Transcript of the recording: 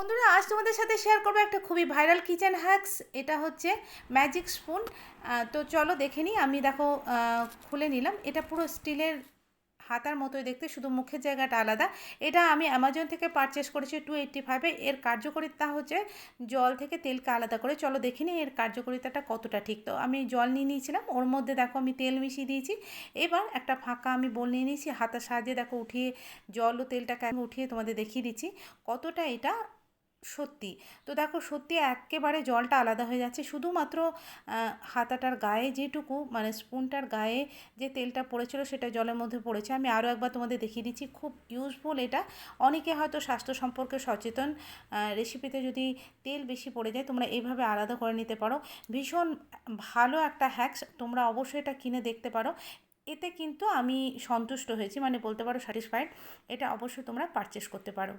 বন্ধুরা, আজ তোমাদের সাথে শেয়ার করবো একটা খুবই ভাইরাল কিচেন হ্যাকস। এটা হচ্ছে ম্যাজিক স্পুন। তো চলো দেখে নিই। আমি দেখো খুলে নিলাম। এটা পুরো স্টিলের হাতার মতোই দেখতে, শুধু মুখের জায়গাটা আলাদা। এটা আমি অ্যামাজন থেকে পারচেস করেছি 285-এ। এর কার্যকারিতা হচ্ছে জল থেকে তেলকে আলাদা করে। চলো দেখে নিই এর কার্যকারিতাটা কতটা ঠিক। তো আমি জল নিয়ে নিয়েছিলাম, ওর মধ্যে দেখো আমি তেল মিশিয়ে দিয়েছি। এবার একটা ফাঁকা আমি বোল নিয়ে নিয়েছি, হাতার সাহায্যে দেখো উঠিয়ে জল ও তেলটাকে আমি উঠিয়ে তোমাদের দেখিয়ে দিচ্ছি কতটা এটা সত্যি। তো দেখো সত্যি একেবারে জলটা আলাদা হয়ে যাচ্ছে। শুধুমাত্র হাতাটার গায়ে যেটুকু, মানে স্পুনটার গায়ে যে তেলটা পড়েছিল সেটা জলের মধ্যে পড়েছে। আমি আরও একবার তোমাদের দেখিয়ে দিচ্ছি। খুব ইউজফুল এটা। অনেকে হয়তো স্বাস্থ্য সম্পর্কে সচেতন। রেসিপিতে যদি তেল বেশি পড়ে যায় তোমরা এইভাবে আলাদা করে নিতে পারো। ভীষণ ভালো একটা হ্যাকস, তোমরা অবশ্যই এটা কিনে দেখতে পারো। এতে কিন্তু আমি সন্তুষ্ট হয়েছি, মানে বলতে পারো স্যাটিসফাইড। এটা অবশ্যই তোমরা পারচেস করতে পারো।